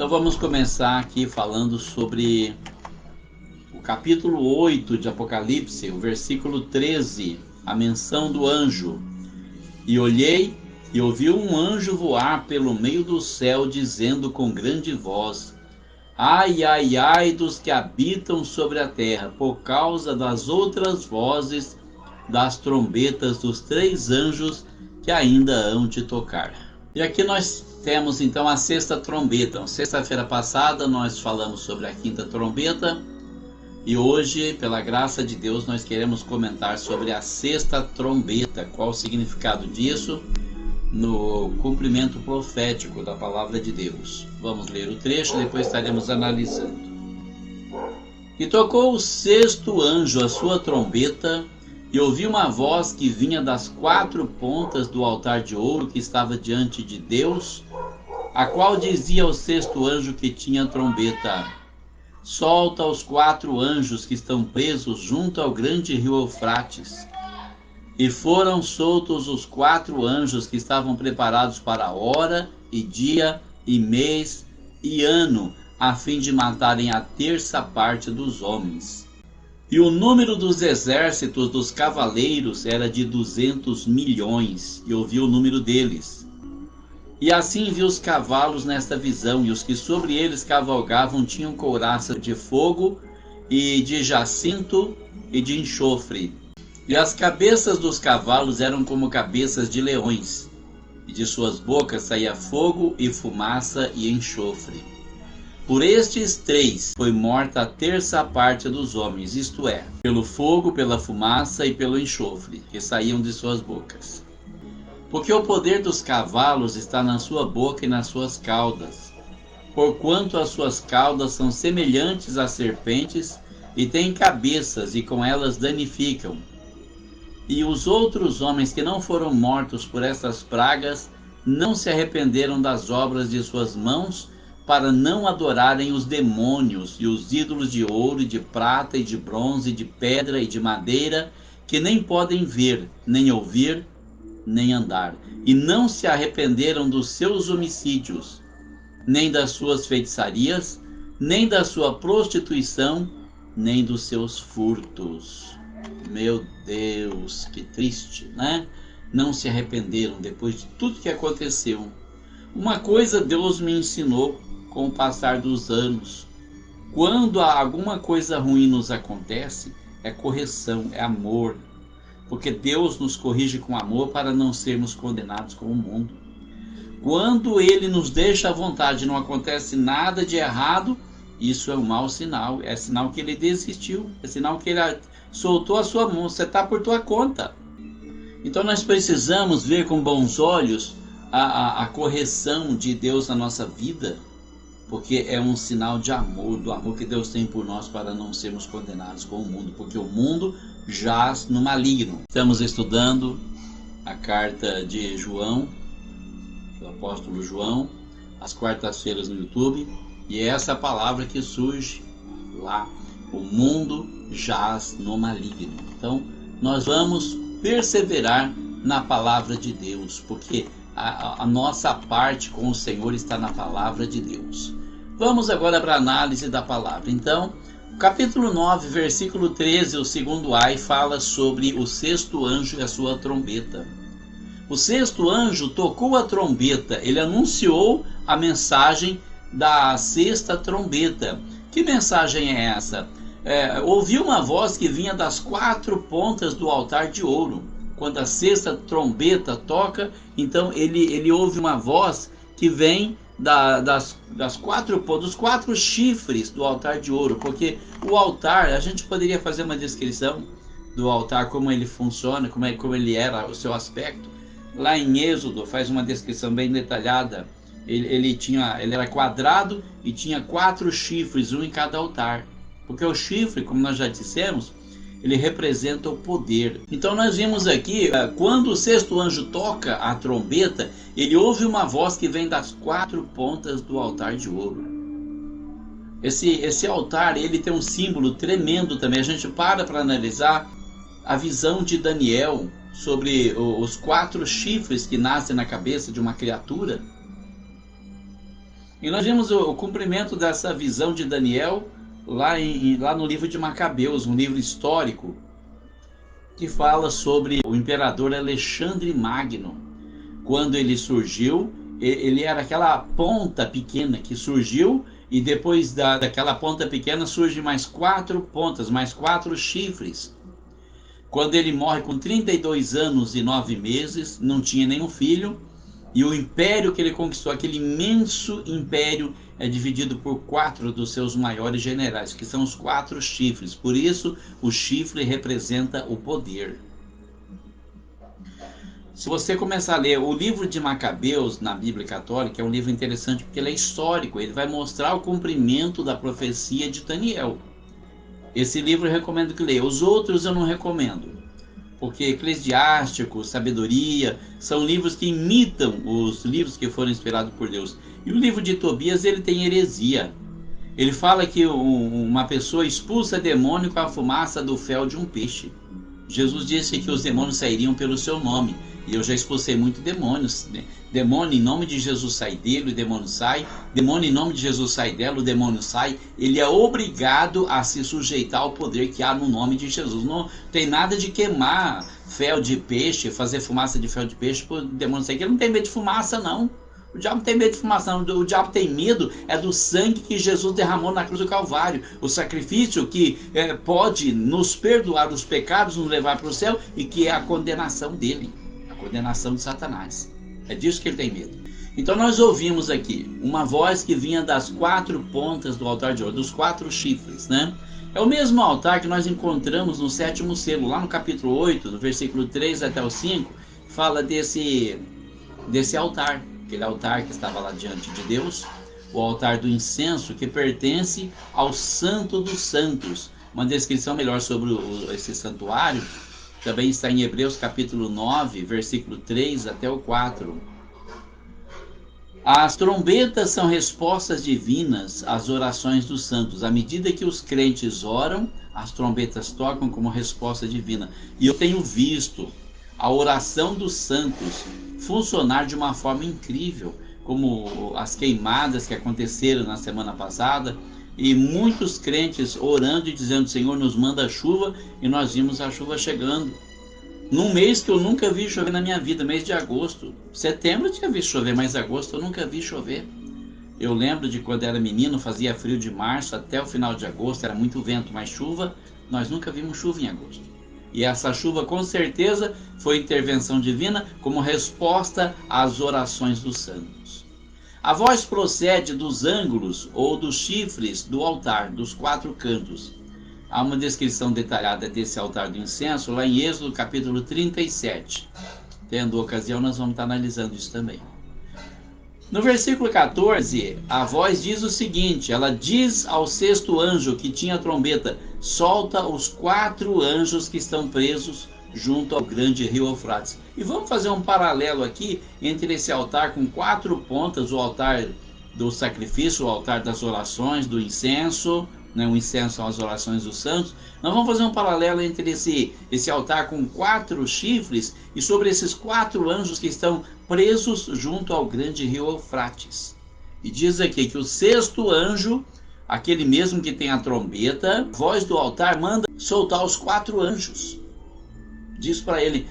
Então vamos começar aqui falando sobre o capítulo 8 de Apocalipse, o versículo 13, a menção do anjo. E olhei e ouvi um anjo voar pelo meio do céu, dizendo com grande voz: Ai, ai, ai dos que habitam sobre a terra, por causa das outras vozes das trombetas dos 3 anjos que ainda hão de tocar. E aqui nós temos então a 6ª trombeta. Sexta-feira passada nós falamos sobre a 5ª trombeta e hoje, pela graça de Deus, nós queremos comentar sobre a 6ª trombeta. Qual o significado disso no cumprimento profético da palavra de Deus? Vamos ler o trecho e depois estaremos analisando. E tocou o 6º anjo a sua trombeta, e ouvi uma voz que vinha das 4 pontas do altar de ouro que estava diante de Deus, a qual dizia ao 6º anjo que tinha a trombeta: Solta os 4 anjos que estão presos junto ao grande rio Eufrates. E foram soltos os 4 anjos que estavam preparados para a hora, e dia, e mês, e ano, a fim de matarem a 1/3 parte dos homens. E o número dos exércitos dos cavaleiros era de 200 milhões, e ouvi o número deles. E assim vi os cavalos nesta visão, e os que sobre eles cavalgavam tinham couraça de fogo, e de jacinto, e de enxofre. E as cabeças dos cavalos eram como cabeças de leões, e de suas bocas saía fogo, e fumaça, e enxofre. Por estes 3 foi morta a 1/3 parte dos homens, isto é, pelo fogo, pela fumaça e pelo enxofre, que saíam de suas bocas. Porque o poder dos cavalos está na sua boca e nas suas caudas, porquanto as suas caudas são semelhantes a serpentes, e têm cabeças, e com elas danificam. E os outros homens que não foram mortos por estas pragas, não se arrependeram das obras de suas mãos, para não adorarem os demônios e os ídolos de ouro, e de prata, e de bronze, e de pedra, e de madeira, que nem podem ver, nem ouvir, nem andar. E não se arrependeram dos seus homicídios, nem das suas feitiçarias, nem da sua prostituição, nem dos seus furtos. Meu Deus, que triste, né? Não se arrependeram depois de tudo que aconteceu. Uma coisa Deus me ensinou com o passar dos anos: quando alguma coisa ruim nos acontece, é correção, é amor, porque Deus nos corrige com amor para não sermos condenados com o mundo. Quando Ele nos deixa à vontade, não acontece nada de errado, isso é um mau sinal, é sinal que Ele desistiu, é sinal que Ele soltou a sua mão, você está por tua conta. Então nós precisamos ver com bons olhos a correção de Deus na nossa vida, porque é um sinal de amor, do amor que Deus tem por nós para não sermos condenados com o mundo, porque o mundo jaz no maligno. Estamos estudando a carta de João, do apóstolo João, às quartas-feiras no YouTube, e é essa palavra que surge lá: o mundo jaz no maligno. Então nós vamos perseverar na palavra de Deus, porque a nossa parte com o Senhor está na palavra de Deus. Vamos agora para a análise da palavra. Então, o capítulo 9, versículo 13, o segundo ai, fala sobre o 6º anjo e a sua trombeta. O 6º anjo tocou a trombeta, ele anunciou a mensagem da 6ª trombeta. Que mensagem é essa? Ouvi uma voz que vinha das 4 pontas do altar de ouro. Quando a 6ª trombeta toca, então ele ouve uma voz que vem dos 4 chifres do altar de ouro. Porque o altar, a gente poderia fazer uma descrição do altar, como ele funciona, como ele era, o seu aspecto. Lá em Êxodo faz uma descrição bem detalhada. Ele era quadrado e tinha 4 chifres, um em cada altar. Porque o chifre, como nós já dissemos, ele representa o poder. Então nós vimos aqui, quando o 6º anjo toca a trombeta, ele ouve uma voz que vem das 4 pontas do altar de ouro. Esse altar, ele tem um símbolo tremendo também. A gente para analisar a visão de Daniel sobre os 4 chifres que nascem na cabeça de uma criatura. E nós vimos o cumprimento dessa visão de Daniel lá no livro de Macabeus, um livro histórico que fala sobre o imperador Alexandre Magno. Quando ele surgiu, ele era aquela ponta pequena que surgiu, e depois daquela ponta pequena surgem mais 4 pontas, mais 4 chifres. Quando ele morre com 32 anos e 9 meses, não tinha nenhum filho, e o império que ele conquistou, aquele imenso império, é dividido por 4 dos seus maiores generais, que são os 4 chifres. Por isso, o chifre representa o poder. Se você começar a ler o livro de Macabeus na Bíblia Católica, é um livro interessante porque ele é histórico, ele vai mostrar o cumprimento da profecia de Daniel. Esse livro eu recomendo que leia. Os outros eu não recomendo, porque Eclesiástico, Sabedoria, são livros que imitam os livros que foram inspirados por Deus. E o livro de Tobias, ele tem heresia. Ele fala que uma pessoa expulsa demônio com a fumaça do fel de um peixe. Jesus disse que os demônios sairiam pelo seu nome. E eu já expulsei muito demônios. Demônio em nome de Jesus sai dele, o demônio sai. Demônio em nome de Jesus sai dela, o demônio sai. Ele é obrigado a se sujeitar ao poder que há no nome de Jesus. Não tem nada de queimar fel de peixe, fazer fumaça de fel de peixe para o demônio sair. Ele não tem medo de fumaça, não. O diabo não tem medo de fumaça, não. O diabo tem medo do sangue que Jesus derramou na cruz do Calvário. O sacrifício que pode nos perdoar os pecados, nos levar para o céu, e que é a condenação dele. A condenação de Satanás. É disso que ele tem medo. Então nós ouvimos aqui uma voz que vinha das 4 pontas do altar de ouro, dos 4 chifres, né? É o mesmo altar que nós encontramos no 7º selo, lá no capítulo 8, do versículo 3 até o 5, fala desse altar. Aquele altar que estava lá diante de Deus, o altar do incenso, que pertence ao Santo dos Santos. Uma descrição melhor sobre esse santuário também está em Hebreus capítulo 9, versículo 3 até o 4. As trombetas são respostas divinas às orações dos santos. À medida que os crentes oram, as trombetas tocam como resposta divina. E eu tenho visto a oração dos santos funcionar de uma forma incrível, como as queimadas que aconteceram na semana passada, e muitos crentes orando e dizendo: Senhor, nos manda chuva, e nós vimos a chuva chegando. Num mês que eu nunca vi chover na minha vida, mês de agosto. Setembro eu tinha visto chover, mas agosto eu nunca vi chover. Eu lembro de quando era menino, fazia frio de março até o final de agosto, era muito vento, mas chuva, nós nunca vimos chuva em agosto. E essa chuva com certeza foi intervenção divina como resposta às orações dos santos. A voz procede dos ângulos ou dos chifres do altar, dos 4 cantos. Há uma descrição detalhada desse altar do incenso lá em Êxodo capítulo 37. Tendo ocasião, nós vamos estar analisando isso também. No versículo 14, a voz diz o seguinte: ela diz ao 6º anjo que tinha a trombeta: solta os 4 anjos que estão presos junto ao grande rio Eufrates. E vamos fazer um paralelo aqui entre esse altar com 4 pontas, o altar do sacrifício, o altar das orações, do incenso, né? O incenso são as orações dos santos. Nós vamos fazer um paralelo entre esse altar com 4 chifres e sobre esses 4 anjos que estão presos junto ao grande rio Eufrates. E diz aqui que o 6º anjo, aquele mesmo que tem a trombeta, a voz do altar manda soltar os 4 anjos. Diz para ele: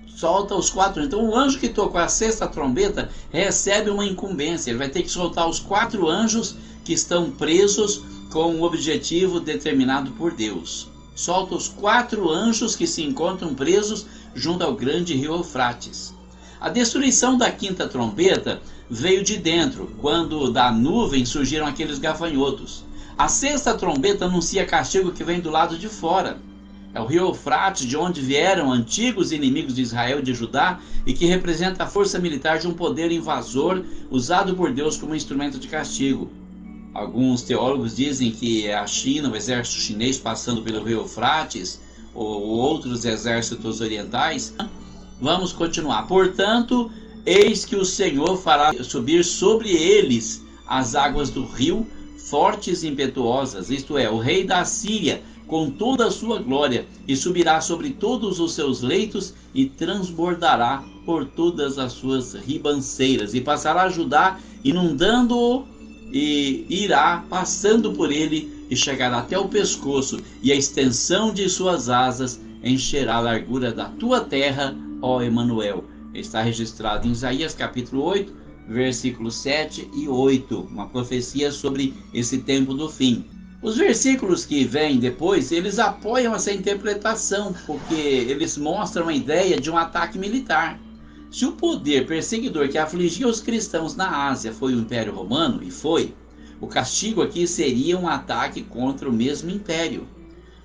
solta os 4. Então o anjo que tocou a 6ª trombeta recebe uma incumbência. Ele vai ter que soltar os 4 anjos que estão presos com um objetivo determinado por Deus. Solta os 4 anjos que se encontram presos junto ao grande rio Eufrates. A destruição da 5ª trombeta veio de dentro, quando da nuvem surgiram aqueles gafanhotos. A 6ª trombeta anuncia castigo que vem do lado de fora. É o rio Eufrates, de onde vieram antigos inimigos de Israel e de Judá, e que representa a força militar de um poder invasor usado por Deus como instrumento de castigo. Alguns teólogos dizem que é a China, o exército chinês passando pelo rio Eufrates, ou outros exércitos orientais. Vamos continuar. Portanto, eis que o Senhor fará subir sobre eles as águas do rio, fortes e impetuosas, isto é, o rei da Síria, com toda a sua glória, e subirá sobre todos os seus leitos e transbordará por todas as suas ribanceiras, e passará a Judá, inundando-o e irá passando por ele e chegará até o pescoço, e a extensão de suas asas encherá a largura da tua terra, ó Emanuel. Está registrado em Isaías capítulo 8, versículos 7 e 8, uma profecia sobre esse tempo do fim. Os versículos que vêm depois, eles apoiam essa interpretação, porque eles mostram a ideia de um ataque militar. Se o poder perseguidor que afligia os cristãos na Ásia foi o Império Romano, e foi, o castigo aqui seria um ataque contra o mesmo império.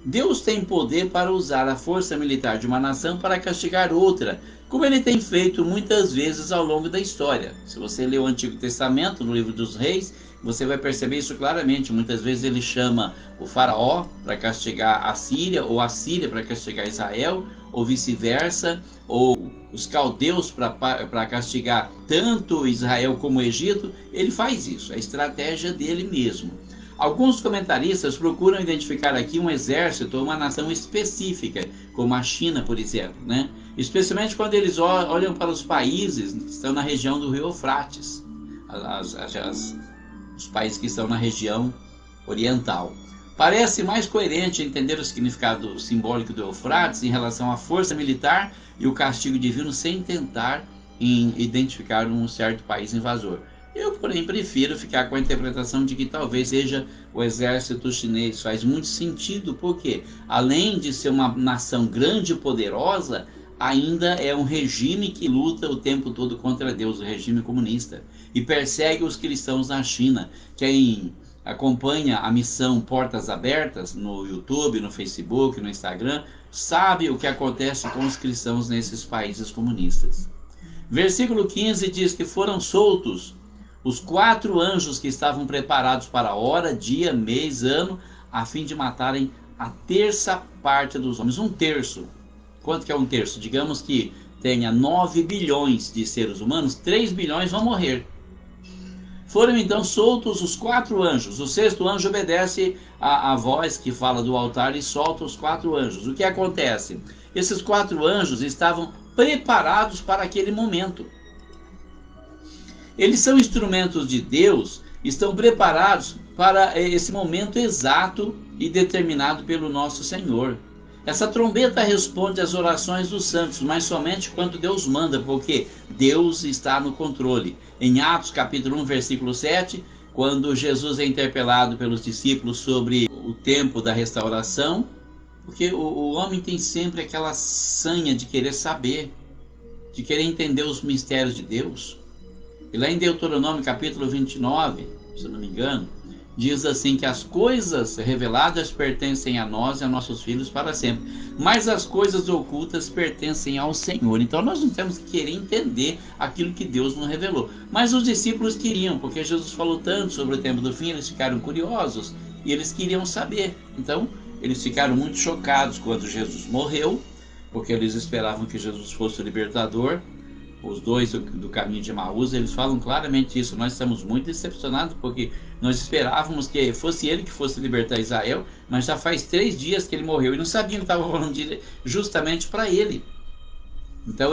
Deus tem poder para usar a força militar de uma nação para castigar outra, como ele tem feito muitas vezes ao longo da história. Se você ler o Antigo Testamento, no livro dos Reis, você vai perceber isso claramente. Muitas vezes ele chama o faraó para castigar a Síria, ou a Síria para castigar Israel, ou vice-versa, ou os caldeus para castigar tanto Israel como o Egito. Ele faz isso, é a estratégia dele mesmo. Alguns comentaristas procuram identificar aqui um exército ou uma nação específica, como a China, por exemplo, né? Especialmente quando eles olham para os países que estão na região do Rio Eufrates, os países que estão na região oriental. Parece mais coerente entender o significado simbólico do Eufrates em relação à força militar e o castigo divino, sem tentar identificar um certo país invasor. Eu, porém, prefiro ficar com a interpretação de que talvez seja o exército chinês. Faz muito sentido, porque além de ser uma nação grande e poderosa, ainda é um regime que luta o tempo todo contra Deus, o regime comunista, e persegue os cristãos na China. Quem acompanha a missão Portas Abertas no YouTube, no Facebook, no Instagram, sabe o que acontece com os cristãos nesses países comunistas. Versículo 15 diz que foram soltos os 4 anjos que estavam preparados para a hora, dia, mês, ano, a fim de matarem a terça parte dos homens. 1/3. Quanto que é 1/3? Digamos que tenha 9 bilhões de seres humanos, 3 bilhões vão morrer. Foram então soltos os 4 anjos. O 6º anjo obedece à voz que fala do altar e solta os 4 anjos. O que acontece? Esses 4 anjos estavam preparados para aquele momento. Eles são instrumentos de Deus, estão preparados para esse momento exato e determinado pelo nosso Senhor. Essa trombeta responde às orações dos santos, mas somente quando Deus manda, porque Deus está no controle. Em Atos capítulo 1, versículo 7, quando Jesus é interpelado pelos discípulos sobre o tempo da restauração, porque o homem tem sempre aquela sanha de querer saber, de querer entender os mistérios de Deus. E lá em Deuteronômio capítulo 29, se não me engano, diz assim que as coisas reveladas pertencem a nós e a nossos filhos para sempre, mas as coisas ocultas pertencem ao Senhor. Então nós não temos que querer entender aquilo que Deus nos revelou. Mas os discípulos queriam, porque Jesus falou tanto sobre o tempo do fim, eles ficaram curiosos e eles queriam saber. Então eles ficaram muito chocados quando Jesus morreu, porque eles esperavam que Jesus fosse o libertador. Os dois do caminho de Emaús, eles falam claramente isso. Nós estamos muito decepcionados, porque nós esperávamos que fosse ele que fosse libertar Israel, mas já faz 3 dias que ele morreu e não sabiam que estava falando justamente para ele. Então,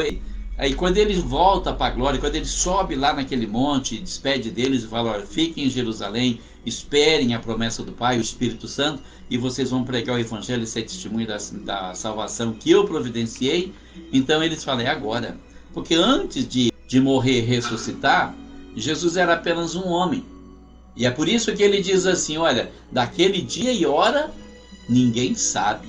aí quando ele volta para a glória, quando ele sobe lá naquele monte, despede deles e fala: olha, fiquem em Jerusalém, esperem a promessa do Pai, o Espírito Santo, e vocês vão pregar o Evangelho e ser testemunho da salvação que eu providenciei. Então eles falam: é agora. Porque antes de morrer e ressuscitar, Jesus era apenas um homem. E é por isso que ele diz assim: olha, daquele dia e hora ninguém sabe,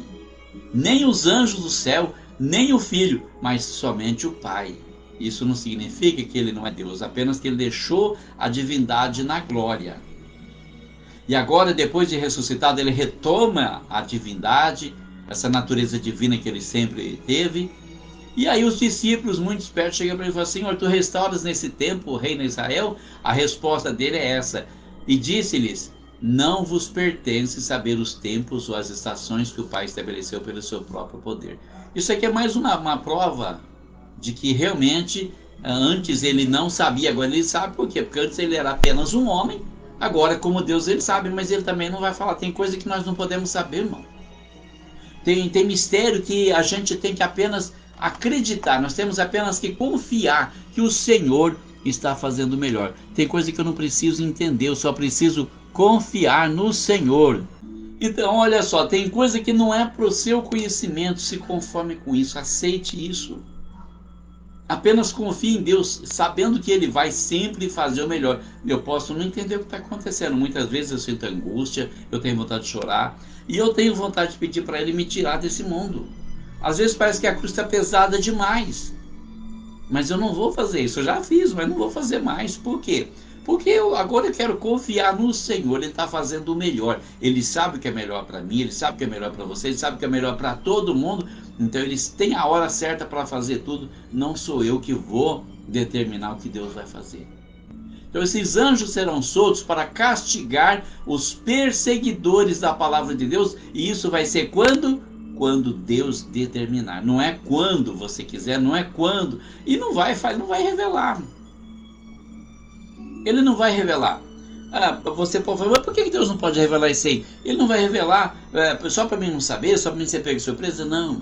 nem os anjos do céu, nem o Filho, mas somente o Pai. Isso não significa que ele não é Deus, apenas que ele deixou a divindade na glória. E agora, depois de ressuscitado, ele retoma a divindade, essa natureza divina que ele sempre teve. E aí os discípulos, muito espertos, chegam para ele e falam: Senhor, tu restauras nesse tempo o reino de Israel? A resposta dele é essa: e disse-lhes: não vos pertence saber os tempos ou as estações que o Pai estabeleceu pelo seu próprio poder. Isso aqui é mais uma prova de que realmente antes ele não sabia, agora ele sabe. Por quê? Porque antes ele era apenas um homem, agora como Deus ele sabe, mas ele também não vai falar. Tem coisa que nós não podemos saber, irmão. Tem mistério que a gente tem que apenas acreditar, nós temos apenas que confiar que o Senhor está fazendo melhor. Tem coisa que eu não preciso entender, eu só preciso confiar no Senhor. Então, olha só, tem coisa que não é para o seu conhecimento, se conforme com isso, aceite isso. Apenas confie em Deus, sabendo que Ele vai sempre fazer o melhor. Eu posso não entender o que está acontecendo, muitas vezes eu sinto angústia, eu tenho vontade de chorar, e eu tenho vontade de pedir para Ele me tirar desse mundo. Às vezes parece que a cruz está pesada demais, mas eu não vou fazer isso, eu já fiz, mas não vou fazer mais. Por quê? Porque agora eu quero confiar no Senhor, Ele está fazendo o melhor. Ele sabe o que é melhor para mim, Ele sabe o que é melhor para você, Ele sabe o que é melhor para todo mundo. Então eles têm a hora certa para fazer tudo, não sou eu que vou determinar o que Deus vai fazer. Então esses anjos serão soltos para castigar os perseguidores da palavra de Deus, e isso vai ser quando? Quando Deus determinar. Não é quando você quiser, não é quando. E não vai revelar. Ele não vai revelar. Você pode falar, mas por que Deus não pode revelar isso aí? Ele não vai revelar só para mim não saber, só para mim ser pego de surpresa? Não.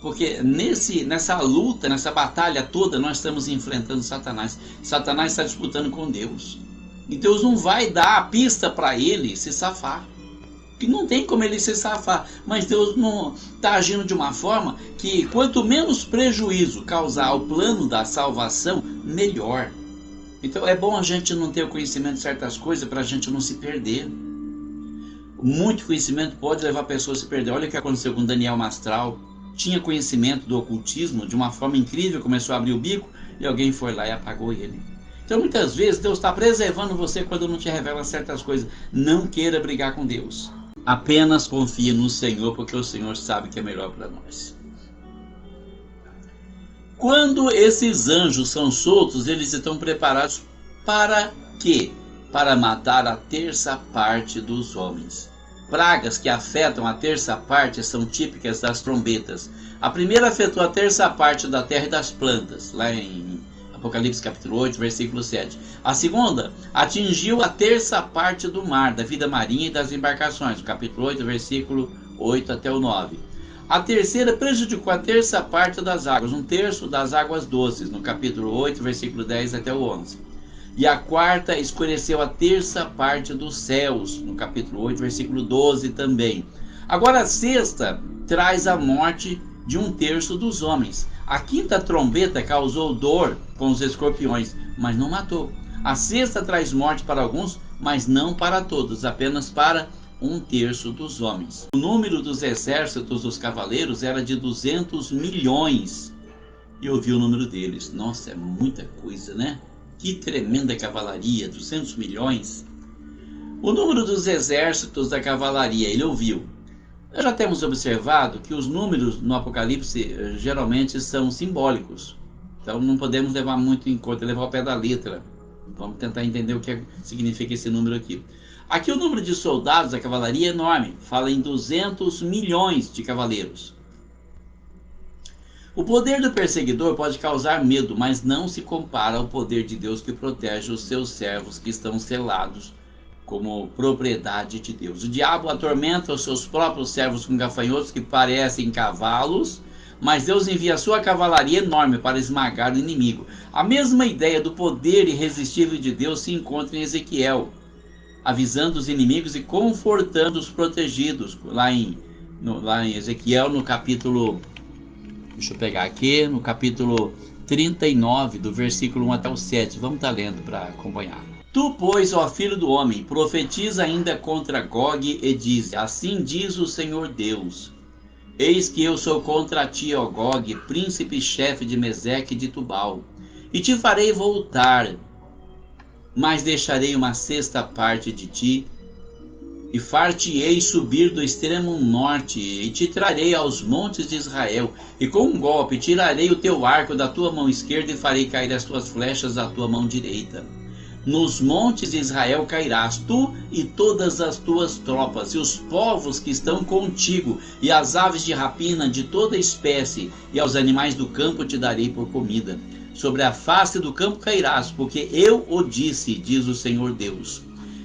Porque nessa luta, nessa batalha toda, nós estamos enfrentando Satanás. Satanás está disputando com Deus. E Deus não vai dar a pista para ele se safar. Que não tem como ele se safar. Mas Deus não está agindo de uma forma que quanto menos prejuízo causar ao plano da salvação, melhor. Então é bom a gente não ter o conhecimento de certas coisas para a gente não se perder. Muito conhecimento pode levar a pessoa a se perder. Olha o que aconteceu com Daniel Mastral. Tinha conhecimento do ocultismo de uma forma incrível, começou a abrir o bico e alguém foi lá e apagou ele. Então muitas vezes Deus está preservando você quando não te revela certas coisas. Não queira brigar com Deus. Apenas confie no Senhor, porque o Senhor sabe que é melhor para nós. Quando esses anjos são soltos, eles estão preparados para quê? Para matar a terça parte dos homens. Pragas que afetam a terça parte são típicas das trombetas. A primeira afetou a terça parte da terra e das plantas, lá em Apocalipse capítulo 8, versículo 7. A segunda atingiu a terça parte do mar, da vida marinha e das embarcações, capítulo 8, versículo 8 até o 9. A terceira prejudicou a terça parte das águas, um terço das águas doces, no capítulo 8, versículo 10 até o 11. E a quarta escureceu a terça parte dos céus, no capítulo 8, versículo 12 também. Agora a sexta traz a morte de um terço dos homens. A quinta trombeta causou dor com os escorpiões, mas não matou. A sexta traz morte para alguns, mas não para todos, apenas para um terço dos homens. O número dos exércitos dos cavaleiros era de 200 milhões. E eu vi o número deles. Nossa, é muita coisa, né? Que tremenda cavalaria, 200 milhões. O número dos exércitos da cavalaria, ele ouviu. Nós já temos observado que os números no Apocalipse geralmente são simbólicos. Então não podemos levar muito em conta, levar ao pé da letra. Vamos tentar entender o que significa esse número aqui. Aqui o número de soldados da cavalaria é enorme. Fala em 200 milhões de cavaleiros. O poder do perseguidor pode causar medo, mas não se compara ao poder de Deus que protege os seus servos que estão selados como propriedade de Deus. O diabo atormenta os seus próprios servos com gafanhotos que parecem cavalos, mas Deus envia a sua cavalaria enorme para esmagar o inimigo. A mesma ideia do poder irresistível de Deus se encontra em Ezequiel, avisando os inimigos e confortando os protegidos. Lá em Ezequiel, no capítulo... Deixa eu pegar aqui, no capítulo 39, do versículo 1 até o 7. Vamos estar lendo para acompanhar. Tu, pois, ó filho do homem, profetiza ainda contra Gog e diz: assim diz o Senhor Deus. Eis que eu sou contra ti, ó Gog, príncipe chefe de Meseque e de Tubal, e te farei voltar, mas deixarei uma sexta parte de ti, e far-te-ei subir do extremo norte, e te trarei aos montes de Israel, e com um golpe tirarei o teu arco da tua mão esquerda, e farei cair as tuas flechas da tua mão direita. Nos montes de Israel cairás, tu e todas as tuas tropas, e os povos que estão contigo, e as aves de rapina de toda espécie, e aos animais do campo te darei por comida. Sobre a face do campo cairás, porque eu o disse, diz o Senhor Deus.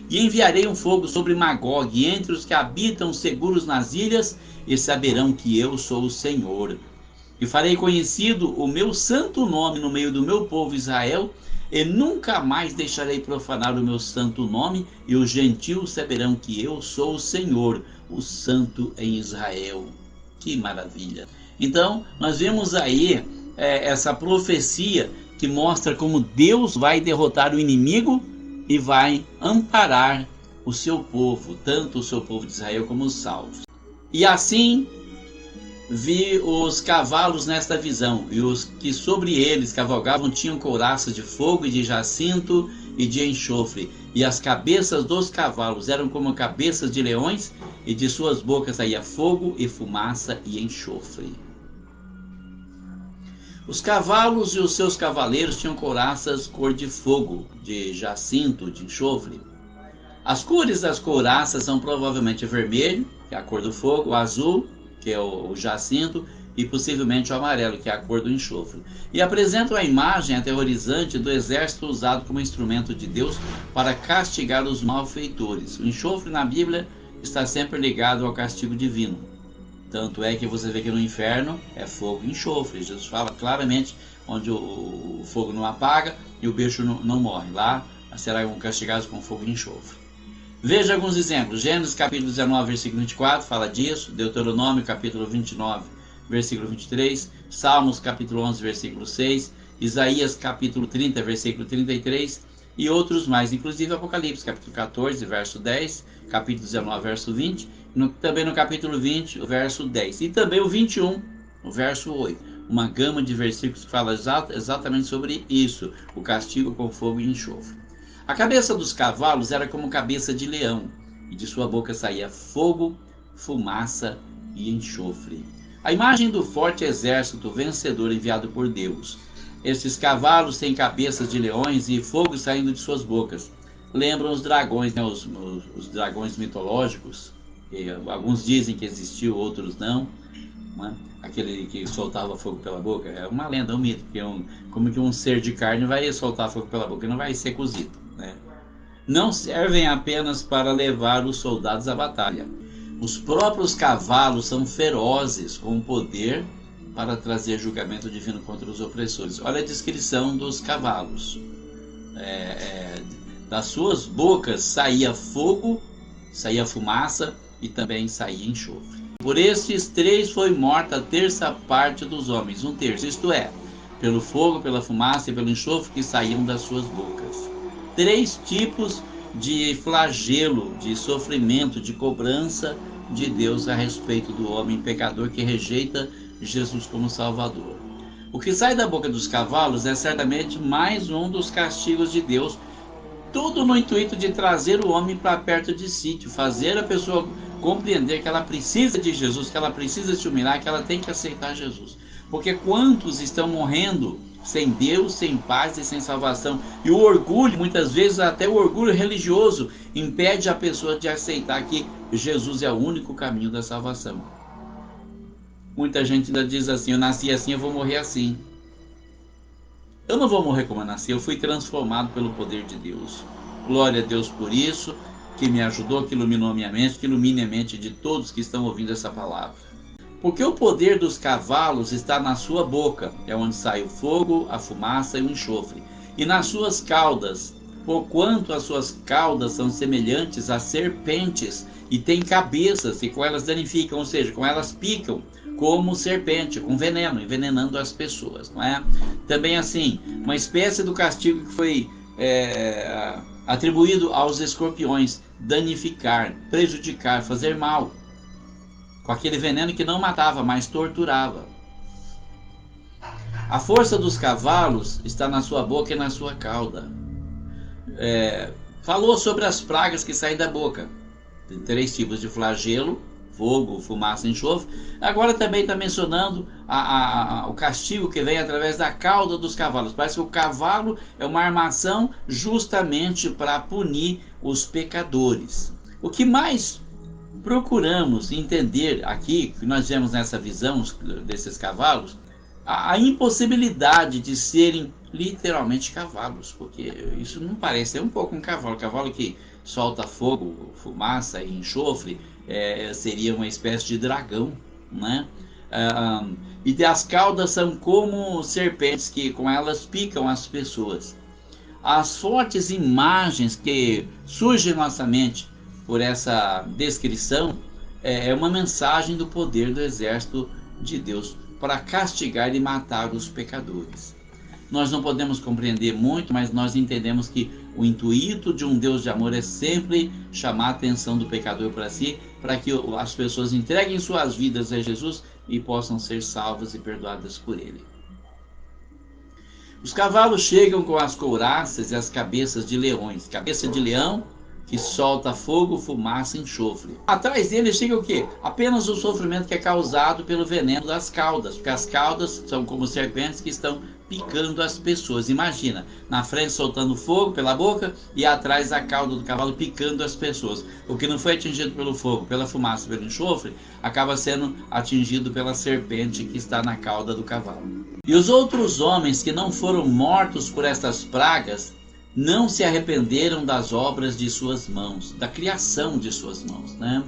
E enviarei um fogo sobre Magog, e entre os que habitam seguros nas ilhas, e saberão que eu sou o Senhor. E farei conhecido o meu santo nome no meio do meu povo Israel, e nunca mais deixarei profanar o meu santo nome, e os gentios saberão que eu sou o Senhor, o Santo em Israel. Que maravilha! Então, nós vemos aí essa profecia que mostra como Deus vai derrotar o inimigo e vai amparar o seu povo, tanto o seu povo de Israel como os salvos. E assim vi os cavalos nesta visão, e os que sobre eles cavalgavam tinham couraças de fogo e de jacinto e de enxofre, e as cabeças dos cavalos eram como cabeças de leões, e de suas bocas saía fogo e fumaça e enxofre. Os cavalos e os seus cavaleiros tinham couraças cor de fogo, de jacinto, de enxofre. As cores das couraças são provavelmente vermelho, que é a cor do fogo, o azul, que é o jacinto, e possivelmente o amarelo, que é a cor do enxofre. E apresentam a imagem aterrorizante do exército usado como instrumento de Deus para castigar os malfeitores. O enxofre na Bíblia está sempre ligado ao castigo divino. Tanto é que você vê que no inferno é fogo e enxofre. Jesus fala claramente onde o fogo não apaga e o bicho não morre. Lá serão castigados com fogo e enxofre. Veja alguns exemplos. Gênesis capítulo 19, versículo 24, fala disso. Deuteronômio capítulo 29, versículo 23. Salmos capítulo 11, versículo 6. Isaías capítulo 30, versículo 33. E outros mais, inclusive Apocalipse capítulo 14, verso 10. Capítulo 19, verso 20. Também no capítulo 20, o verso 10. E também o 21, o verso 8. Uma gama de versículos que fala exatamente sobre isso. O castigo com fogo e enxofre. A cabeça dos cavalos era como cabeça de leão, e de sua boca saía fogo, fumaça e enxofre. A imagem do forte exército vencedor enviado por Deus. Esses cavalos têm cabeças de leões e fogo saindo de suas bocas. Lembram os dragões, né? Os dragões mitológicos. Alguns dizem que existiu, outros não. Aquele que soltava fogo pela boca. É uma lenda, um mito. Como que um ser de carne vai soltar fogo pela boca e não vai ser cozido, né? Não servem apenas para levar os soldados à batalha. Os próprios cavalos são ferozes, com poder para trazer julgamento divino contra os opressores. Olha a descrição dos cavalos. Das suas bocas saía fogo, saía fumaça e também saía enxofre. Por estes três foi morta a terça parte dos homens, um terço, isto é, pelo fogo, pela fumaça e pelo enxofre que saíam das suas bocas. 3 tipos de flagelo, de sofrimento, de cobrança de Deus a respeito do homem pecador que rejeita Jesus como Salvador. O que sai da boca dos cavalos é certamente mais um dos castigos de Deus, tudo no intuito de trazer o homem para perto de si, de fazer a pessoa compreender que ela precisa de Jesus, que ela precisa se humilhar, que ela tem que aceitar Jesus. Porque quantos estão morrendo sem Deus, sem paz e sem salvação? E o orgulho, muitas vezes até o orgulho religioso, impede a pessoa de aceitar que Jesus é o único caminho da salvação. Muita gente ainda diz assim: eu nasci assim, eu vou morrer assim. Eu não vou morrer como eu nasci, eu fui transformado pelo poder de Deus. Glória a Deus por isso, que me ajudou, que iluminou a minha mente, que ilumine a mente de todos que estão ouvindo essa palavra. Porque o poder dos cavalos está na sua boca, é onde sai o fogo, a fumaça e o enxofre, e nas suas caudas, porquanto as suas caudas são semelhantes a serpentes e têm cabeças, e com elas danificam, ou seja, com elas picam, como serpente, com veneno, envenenando as pessoas, não é? Também assim, uma espécie do castigo que foi atribuído aos escorpiões: danificar, prejudicar, fazer mal, com aquele veneno que não matava, mas torturava. A força dos cavalos está na sua boca e na sua cauda. Falou sobre as pragas que saem da boca. Tem 3 tipos de flagelo: fogo, fumaça e enxofre. Agora também está mencionando o castigo que vem através da cauda dos cavalos. Parece que o cavalo é uma armação justamente para punir os pecadores. O que mais procuramos entender aqui, que nós vemos nessa visão desses cavalos, a impossibilidade de serem literalmente cavalos, porque isso não parece, é um pouco um cavalo que solta fogo, fumaça e enxofre, seria uma espécie de dragão, né? E as caudas são como serpentes que com elas picam as pessoas. As fortes imagens que surgem em nossa mente por essa descrição é uma mensagem do poder do exército de Deus para castigar e matar os pecadores. Nós não podemos compreender muito, mas nós entendemos que o intuito de um Deus de amor é sempre chamar a atenção do pecador para si, para que as pessoas entreguem suas vidas a Jesus e possam ser salvas e perdoadas por Ele. Os cavalos chegam com as couraças e as cabeças de leões. Cabeça de leão que solta fogo, fumaça e enxofre. Atrás dele chega o quê? Apenas o sofrimento que é causado pelo veneno das caudas, porque as caudas são como serpentes que estão picando as pessoas. Imagina, na frente soltando fogo pela boca e atrás a cauda do cavalo picando as pessoas. O que não foi atingido pelo fogo, pela fumaça, pelo enxofre, acaba sendo atingido pela serpente que está na cauda do cavalo. E os outros homens que não foram mortos por estas pragas não se arrependeram das obras de suas mãos, da criação de suas mãos, né?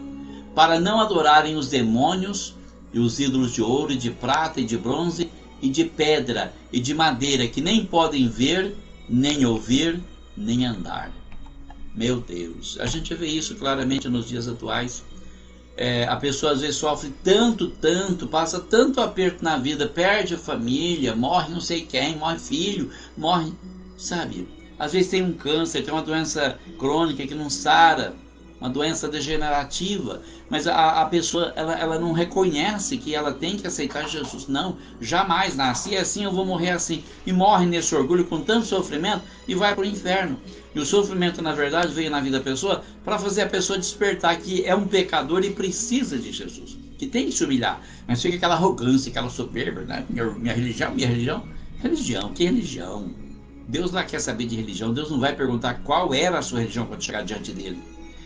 Para não adorarem os demônios e os ídolos de ouro, e de prata, e de bronze, e de pedra, e de madeira, que nem podem ver, nem ouvir, nem andar. Meu Deus, a gente vê isso claramente nos dias atuais. A pessoa às vezes sofre tanto, passa tanto aperto na vida, perde a família, morre não sei quem, morre filho, morre, sabe? Às vezes tem um câncer, tem uma doença crônica que não sara, uma doença degenerativa, mas a pessoa ela não reconhece que ela tem que aceitar Jesus. Não, jamais, nasci assim, eu vou morrer assim. E morre nesse orgulho com tanto sofrimento e vai para o inferno. E o sofrimento, na verdade, veio na vida da pessoa para fazer a pessoa despertar que é um pecador e precisa de Jesus, que tem que se humilhar. Mas fica aquela arrogância, aquela soberba, né? Minha religião, que religião? Deus lá quer saber de religião. Deus não vai perguntar qual era a sua religião quando chegar diante dele.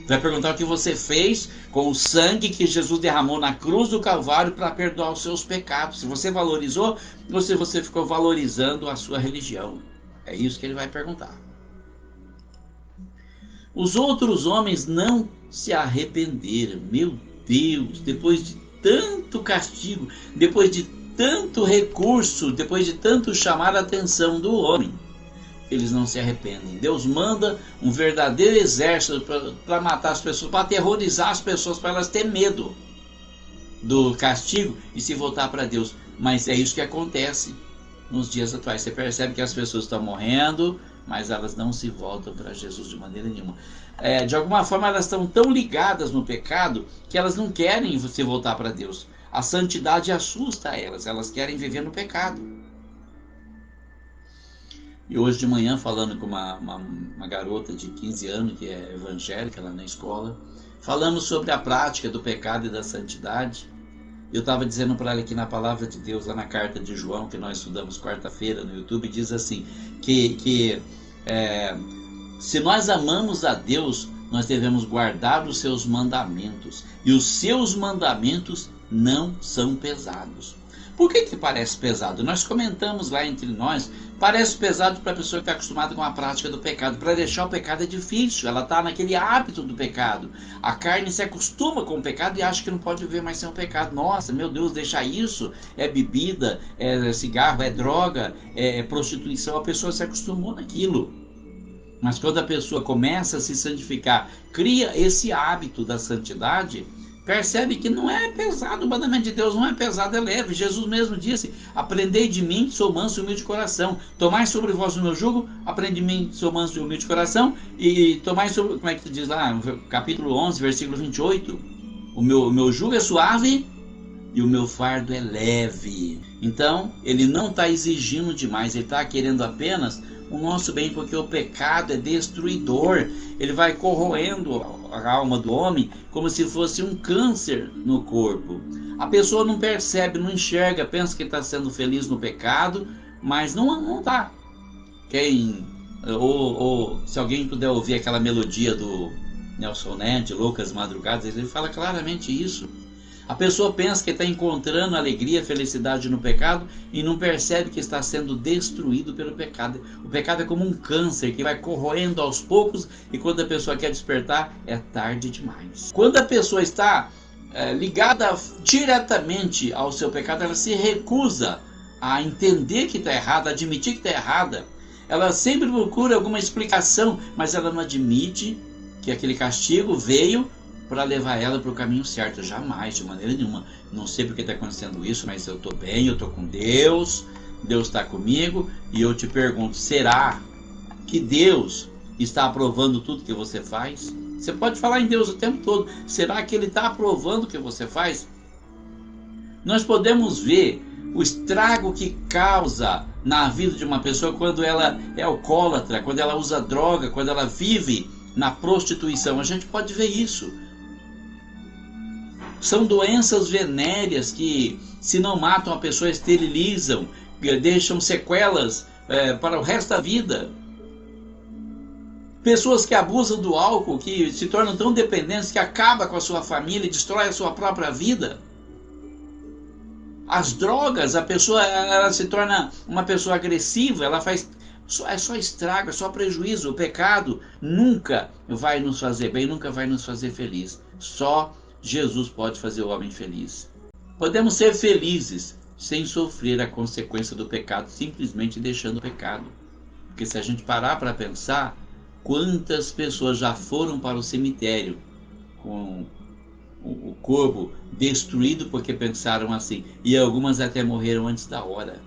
Vai perguntar o que você fez com o sangue que Jesus derramou na cruz do Calvário para perdoar os seus pecados. Se você valorizou ou se você ficou valorizando a sua religião. É isso que ele vai perguntar. Os outros homens não se arrependeram. Meu Deus, depois de tanto castigo, depois de tanto recurso, depois de tanto chamar a atenção do homem, eles não se arrependem. Deus manda um verdadeiro exército para matar as pessoas, para aterrorizar as pessoas, para elas terem medo do castigo e se voltar para Deus. Mas é isso que acontece nos dias atuais. Você percebe que as pessoas estão morrendo, mas elas não se voltam para Jesus de maneira nenhuma. De alguma forma elas estão tão ligadas no pecado que elas não querem se voltar para Deus. A santidade assusta elas, elas querem viver no pecado. E hoje de manhã, falando com uma garota de 15 anos, que é evangélica lá na escola, falamos sobre a prática do pecado e da santidade. Eu estava dizendo para ela que na palavra de Deus, lá na carta de João, que nós estudamos quarta-feira no YouTube, diz assim, que se nós amamos a Deus, nós devemos guardar os seus mandamentos. E os seus mandamentos não são pesados. Por que parece pesado? Nós comentamos lá entre nós, parece pesado para a pessoa que está acostumada com a prática do pecado. Para deixar o pecado é difícil, ela está naquele hábito do pecado. A carne se acostuma com o pecado e acha que não pode viver mais sem o pecado. Nossa, meu Deus, deixar isso, é bebida, é cigarro, é droga, é prostituição. A pessoa se acostumou naquilo. Mas quando a pessoa começa a se santificar, cria esse hábito da santidade, percebe que não é pesado. O mandamento de Deus não é pesado, é leve. Jesus mesmo disse, aprendei de mim, sou manso e humilde de coração. Tomai sobre vós o meu jugo, aprende de mim, sou manso e humilde de coração. E tomai sobre, como é que diz lá, capítulo 11, versículo 28. O meu jugo é suave e o meu fardo é leve. Então, ele não está exigindo demais, ele está querendo apenas o nosso bem, porque o pecado é destruidor. Ele vai corroendo a alma do homem como se fosse um câncer no corpo. A pessoa não percebe, não enxerga, pensa que está sendo feliz no pecado, mas não está. Ou se alguém puder ouvir aquela melodia do Nelson Ned, Loucas Madrugadas, ele fala claramente isso. A pessoa pensa que está encontrando alegria, felicidade no pecado e não percebe que está sendo destruído pelo pecado. O pecado é como um câncer que vai corroendo aos poucos e quando a pessoa quer despertar é tarde demais. Quando a pessoa está ligada diretamente ao seu pecado, ela se recusa a entender que está errada, a admitir que está errada. Ela sempre procura alguma explicação, mas ela não admite que aquele castigo veio para levar ela para o caminho certo. Jamais, de maneira nenhuma. Não sei porque está acontecendo isso, mas eu estou bem, eu estou com Deus, Deus está comigo. E eu te pergunto, será que Deus está aprovando tudo que você faz? Você pode falar em Deus o tempo todo. Será que Ele está aprovando o que você faz? Nós podemos ver o estrago que causa na vida de uma pessoa quando ela é alcoólatra, quando ela usa droga, quando ela vive na prostituição. A gente pode ver isso. São doenças venéreas que, se não matam a pessoa, esterilizam, deixam sequelas para o resto da vida. Pessoas que abusam do álcool, que se tornam tão dependentes que acabam com a sua família e destrói a sua própria vida. As drogas, a pessoa ela se torna uma pessoa agressiva, ela faz só estrago, é só prejuízo. O pecado nunca vai nos fazer bem, nunca vai nos fazer feliz. Só Jesus pode fazer o homem feliz. Podemos ser felizes sem sofrer a consequência do pecado, simplesmente deixando o pecado. Porque se a gente parar para pensar, quantas pessoas já foram para o cemitério com o corpo destruído porque pensaram assim, e algumas até morreram antes da hora.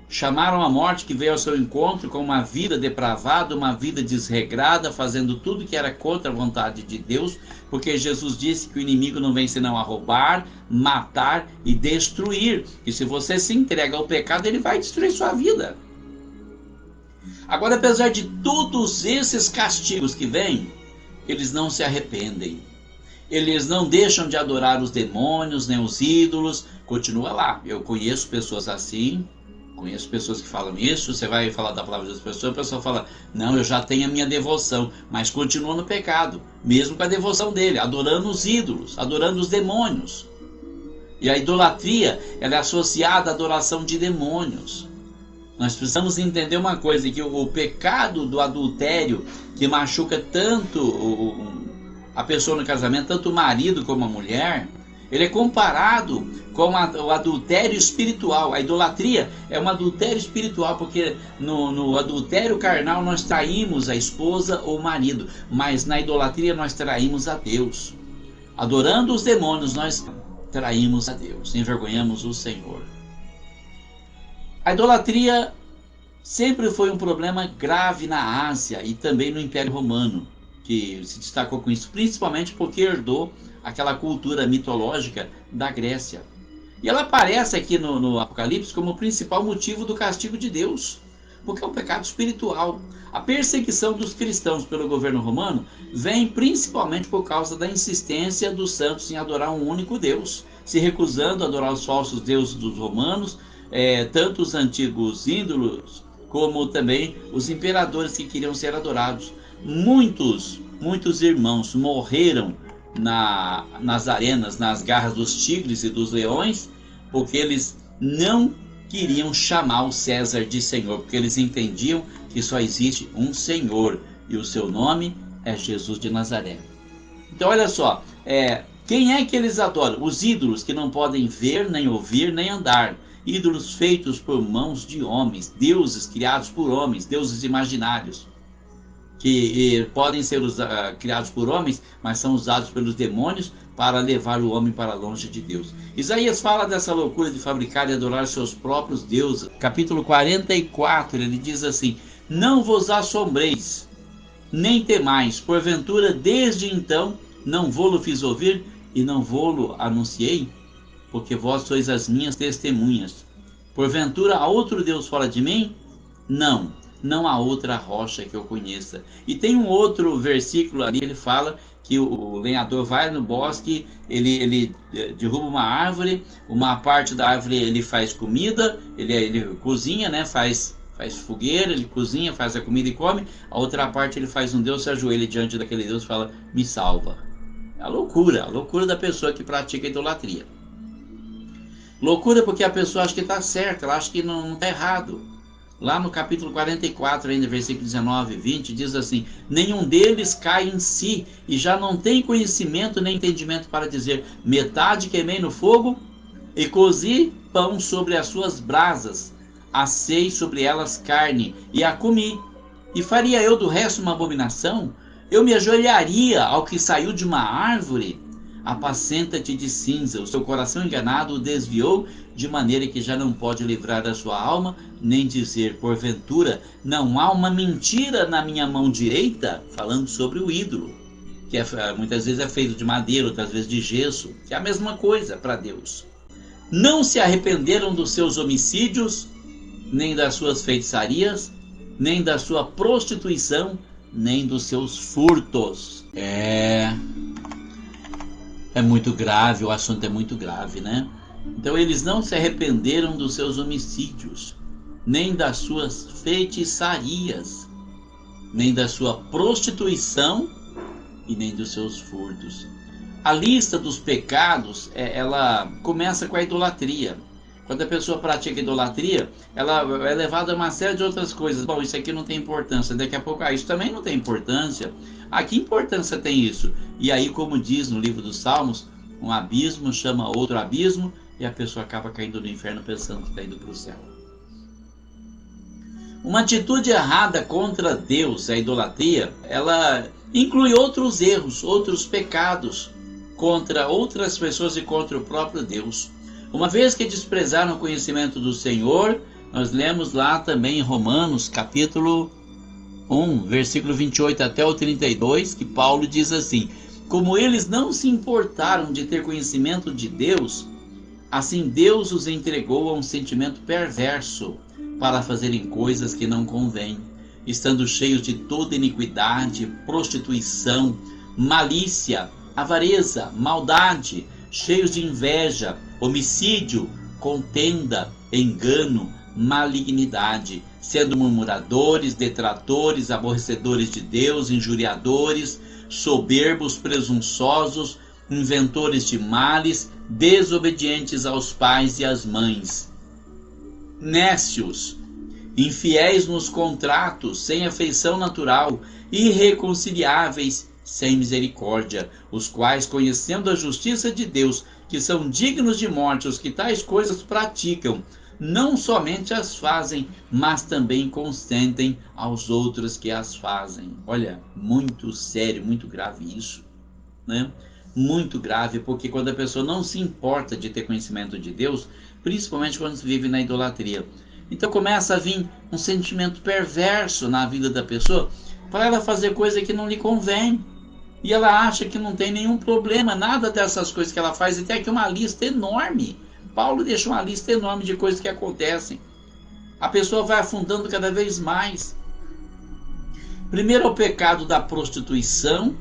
Chamaram a morte que veio ao seu encontro com uma vida depravada, uma vida desregrada, fazendo tudo que era contra a vontade de Deus, porque Jesus disse que o inimigo não vem senão a roubar, matar e destruir. E se você se entrega ao pecado, ele vai destruir sua vida. Agora, apesar de todos esses castigos que vêm, eles não se arrependem. Eles não deixam de adorar os demônios, nem os ídolos. Continua lá. Eu conheço pessoas assim. Conheço pessoas que falam isso. Você vai falar da palavra das pessoas, a pessoa fala, não, eu já tenho a minha devoção. Mas continua no pecado, mesmo com a devoção dele, adorando os ídolos, adorando os demônios. E a idolatria, ela é associada à adoração de demônios. Nós precisamos entender uma coisa, que o pecado do adultério, que machuca tanto a pessoa no casamento, tanto o marido como a mulher, ele é comparado com o adultério espiritual. A idolatria é um adultério espiritual, porque no adultério carnal nós traímos a esposa ou o marido, mas na idolatria nós traímos a Deus. Adorando os demônios, nós traímos a Deus, envergonhamos o Senhor. A idolatria sempre foi um problema grave na Ásia e também no Império Romano, que se destacou com isso, principalmente porque herdou aquela cultura mitológica da Grécia. E ela aparece aqui no Apocalipse como o principal motivo do castigo de Deus, porque é um pecado espiritual. A perseguição dos cristãos pelo governo romano vem principalmente por causa da insistência dos santos em adorar um único Deus, se recusando a adorar os falsos deuses dos romanos, tanto os antigos ídolos como também os imperadores que queriam ser adorados. Muitos irmãos morreram nas arenas, nas garras dos tigres e dos leões, porque eles não queriam chamar o César de Senhor, porque eles entendiam que só existe um Senhor e o seu nome é Jesus de Nazaré. Então olha só, quem é que eles adoram? Os ídolos que não podem ver, nem ouvir, nem andar. Ídolos feitos por mãos de homens, deuses criados por homens, deuses imaginários, que podem ser criados por homens, mas são usados pelos demônios para levar o homem para longe de Deus. Isaías fala dessa loucura de fabricar e adorar seus próprios deuses. Capítulo 44, ele diz assim, não vos assombreis, nem temais, porventura desde então não vou-lo fiz ouvir e não vou-lo anunciei, porque vós sois as minhas testemunhas. Porventura há outro Deus fora de mim? Não há outra rocha que eu conheça. E tem um outro versículo ali, ele fala que o lenhador vai no bosque, ele derruba uma árvore, uma parte da árvore ele faz comida, ele cozinha, né? faz fogueira, ele cozinha, faz a comida e come. A outra parte ele faz um Deus, se ajoelha diante daquele Deus e fala, me salva. É a loucura da pessoa que pratica idolatria. Loucura porque a pessoa acha que está certa, ela acha que não está errado. Lá no capítulo 44, ainda versículo 19 e 20, diz assim: nenhum deles cai em si, e já não tem conhecimento nem entendimento para dizer: metade queimei no fogo, e cozi pão sobre as suas brasas, assei sobre elas carne, e a comi. E faria eu do resto uma abominação? Eu me ajoelharia ao que saiu de uma árvore? Apacenta-te de cinza, o seu coração enganado o desviou, de maneira que já não pode livrar a sua alma, nem dizer, porventura, não há uma mentira na minha mão direita? Falando sobre o ídolo, que muitas vezes é feito de madeira, outras vezes de gesso, que é a mesma coisa para Deus. Não se arrependeram dos seus homicídios, nem das suas feitiçarias, nem da sua prostituição, nem dos seus furtos. É muito grave, o assunto é muito grave, né? Então eles não se arrependeram dos seus homicídios, nem das suas feitiçarias, nem da sua prostituição e nem dos seus furtos. A lista dos pecados, ela começa com a idolatria. Quando a pessoa pratica idolatria, ela é levada a uma série de outras coisas. Bom, isso aqui não tem importância. Daqui a pouco, isso também não tem importância. Que importância tem isso? E aí, como diz no livro dos Salmos, um abismo chama outro abismo, e a pessoa acaba caindo no inferno pensando que está indo para o céu. Uma atitude errada contra Deus, a idolatria, ela inclui outros erros, outros pecados contra outras pessoas e contra o próprio Deus. Uma vez que desprezaram o conhecimento do Senhor, nós lemos lá também em Romanos, capítulo 1, versículo 28 até o 32, que Paulo diz assim: como eles não se importaram de ter conhecimento de Deus, assim Deus os entregou a um sentimento perverso para fazerem coisas que não convêm, estando cheios de toda iniquidade, prostituição, malícia, avareza, maldade, cheios de inveja, homicídio, contenda, engano, malignidade, sendo murmuradores, detratores, aborrecedores de Deus, injuriadores, soberbos, presunçosos, inventores de males, desobedientes aos pais e às mães, nécios, infiéis nos contratos, sem afeição natural, irreconciliáveis, sem misericórdia, os quais, conhecendo a justiça de Deus, que são dignos de morte os que tais coisas praticam, não somente as fazem, mas também consentem aos outros que as fazem. Olha, muito sério, muito grave isso, né? Muito grave, porque quando a pessoa não se importa de ter conhecimento de Deus, principalmente quando se vive na idolatria, então começa a vir um sentimento perverso na vida da pessoa, para ela fazer coisa que não lhe convém. E ela acha que não tem nenhum problema, nada dessas coisas que ela faz. E tem aqui uma lista enorme. Paulo deixa uma lista enorme de coisas que acontecem. A pessoa vai afundando cada vez mais. Primeiro é o pecado da prostituição,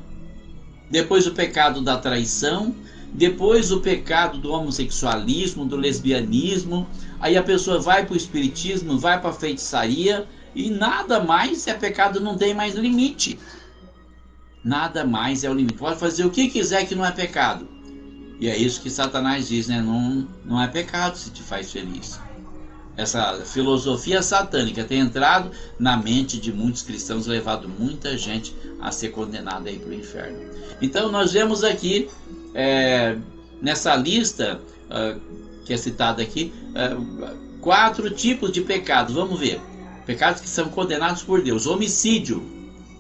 depois o pecado da traição, depois o pecado do homossexualismo, do lesbianismo. Aí a pessoa vai para o espiritismo, vai para a feitiçaria, e nada mais é pecado, não tem mais limite. Nada mais é o limite. Pode fazer o que quiser que não é pecado. E é isso que Satanás diz, né? Não é pecado se te faz feliz. Essa filosofia satânica tem entrado na mente de muitos cristãos, levado muita gente a ser condenada aí para o inferno. Então nós vemos aqui, nessa lista que é citada aqui, 4 tipos de pecados. Vamos ver. Pecados que são condenados por Deus. Homicídio.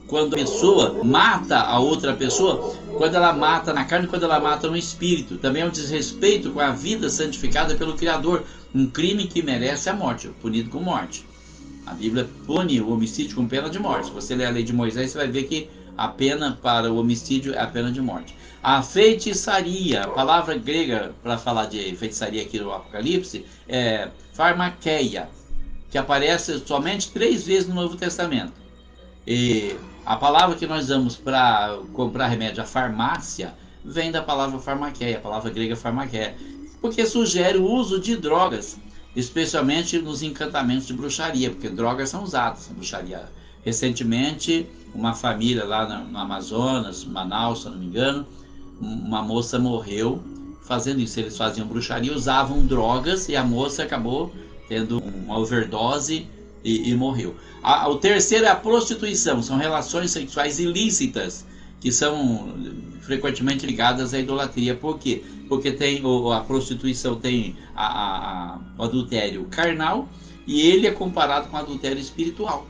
Quando a pessoa mata a outra pessoa, quando ela mata na carne, quando ela mata no espírito. Também é um desrespeito com a vida santificada pelo Criador. Um crime que merece a morte, punido com morte. A Bíblia pune o homicídio com pena de morte. Se você ler a lei de Moisés, você vai ver que a pena para o homicídio é a pena de morte. A feitiçaria, a palavra grega para falar de feitiçaria aqui no Apocalipse, é pharmakeia, que aparece somente 3 vezes no Novo Testamento. E a palavra que nós usamos para comprar remédio, a farmácia, vem da palavra pharmakeia, a palavra grega pharmakeia, porque sugere o uso de drogas, especialmente nos encantamentos de bruxaria, porque drogas são usadas na bruxaria. Recentemente, uma família lá no Amazonas, Manaus, se não me engano, uma moça morreu fazendo isso. Eles faziam bruxaria, usavam drogas, e a moça acabou tendo uma overdose e morreu. O terceiro é a prostituição, são relações sexuais ilícitas, que são frequentemente ligadas à idolatria. Por quê? Porque a prostituição tem o adultério carnal, e ele é comparado com o adultério espiritual.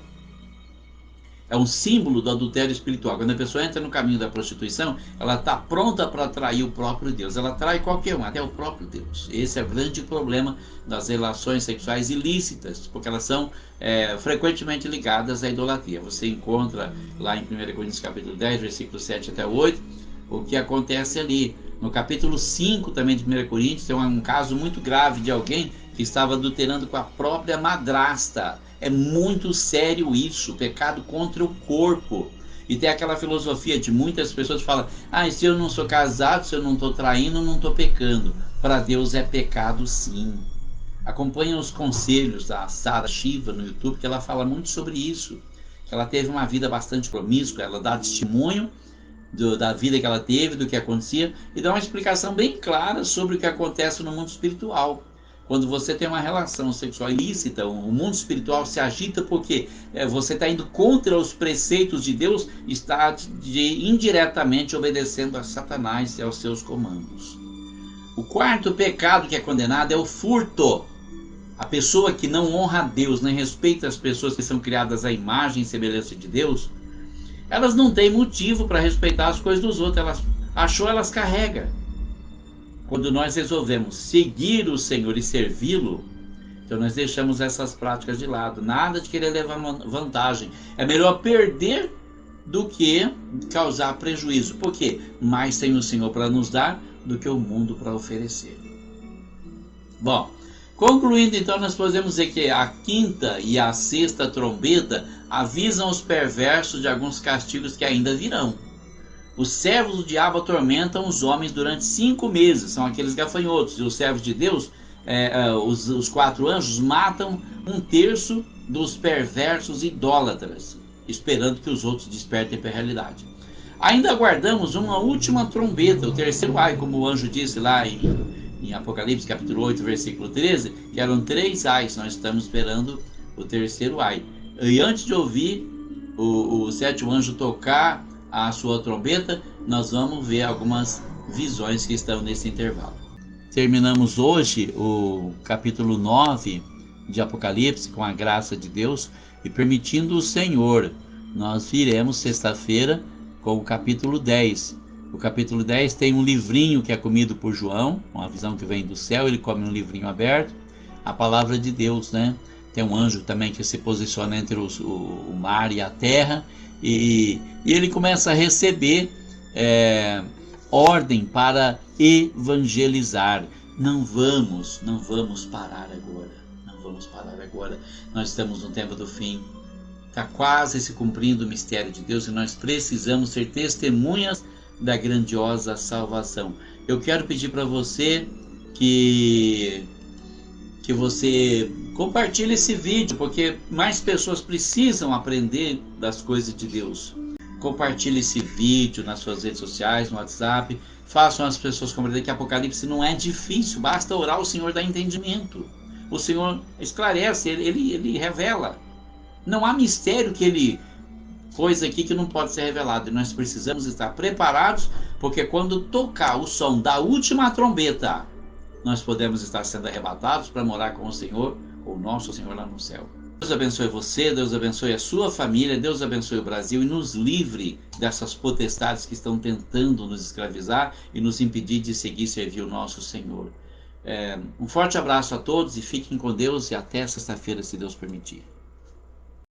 É um símbolo do adultério espiritual. Quando a pessoa entra no caminho da prostituição, ela está pronta para atrair o próprio Deus. Ela atrai qualquer um, até o próprio Deus. Esse é o grande problema das relações sexuais ilícitas, porque elas são frequentemente ligadas à idolatria. Você encontra lá em 1 Coríntios capítulo 10, versículos 7 até 8, o que acontece ali. No capítulo 5 também de 1 Coríntios, tem um caso muito grave de alguém que estava adulterando com a própria madrasta. É muito sério isso, pecado contra o corpo. E tem aquela filosofia de muitas pessoas que falam: se eu não sou casado, se eu não estou traindo, não estou pecando. Para Deus é pecado sim. Acompanha os conselhos da Sarah Shiva no YouTube, que ela fala muito sobre isso. Ela teve uma vida bastante promíscua, ela dá testemunho da vida que ela teve, do que acontecia, e dá uma explicação bem clara sobre o que acontece no mundo espiritual. Quando você tem uma relação sexual ilícita, o mundo espiritual se agita porque você está indo contra os preceitos de Deus, está indiretamente obedecendo a Satanás e aos seus comandos. O quarto pecado que é condenado é o furto. A pessoa que não honra a Deus, nem respeita as pessoas que são criadas à imagem e semelhança de Deus, elas não têm motivo para respeitar as coisas dos outros. Elas carregam. Quando nós resolvemos seguir o Senhor e servi-lo, então nós deixamos essas práticas de lado. Nada de querer levar vantagem. É melhor perder do que causar prejuízo. Por quê? Mais tem o Senhor para nos dar do que o mundo para oferecer. Bom, concluindo então, nós podemos dizer que a quinta e a sexta trombeta avisam os perversos de alguns castigos que ainda virão. Os servos do diabo atormentam os homens durante 5 meses, são aqueles gafanhotos, e os servos de Deus, os 4 anjos, matam 1/3 dos perversos idólatras, esperando que os outros despertem para a realidade. Ainda aguardamos uma última trombeta, o terceiro ai, como o anjo disse lá em Apocalipse capítulo 8, versículo 13, que eram 3 ais. Nós estamos esperando o terceiro ai. E antes de ouvir o sétimo anjo tocar a sua trombeta, nós vamos ver algumas visões que estão nesse intervalo. Terminamos hoje o capítulo 9 de Apocalipse com a graça de Deus, e permitindo o Senhor, nós viremos sexta-feira com o capítulo 10. O capítulo 10 tem um livrinho que é comido por João, uma visão que vem do céu, ele come um livrinho aberto, a palavra de Deus, né? Tem um anjo também que se posiciona entre o mar e a terra, e ele começa a receber ordem para evangelizar. Não vamos parar agora. Não vamos parar agora. Nós estamos no tempo do fim. Está quase se cumprindo o mistério de Deus e nós precisamos ser testemunhas da grandiosa salvação. Eu quero pedir para você que você compartilhe esse vídeo, porque mais pessoas precisam aprender das coisas de Deus. Compartilhe esse vídeo nas suas redes sociais, no WhatsApp. Façam as pessoas compreender que Apocalipse não é difícil, basta orar, o Senhor dá entendimento. O Senhor esclarece, ele revela. Não há mistério coisa aqui que não pode ser revelado. E nós precisamos estar preparados, porque quando tocar o som da última trombeta, nós podemos estar sendo arrebatados para morar com o Senhor, o nosso Senhor lá no céu. Deus abençoe você, Deus abençoe a sua família, Deus abençoe o Brasil e nos livre dessas potestades que estão tentando nos escravizar e nos impedir de seguir e servir o nosso Senhor. Um forte abraço a todos e fiquem com Deus e até sexta-feira, se Deus permitir.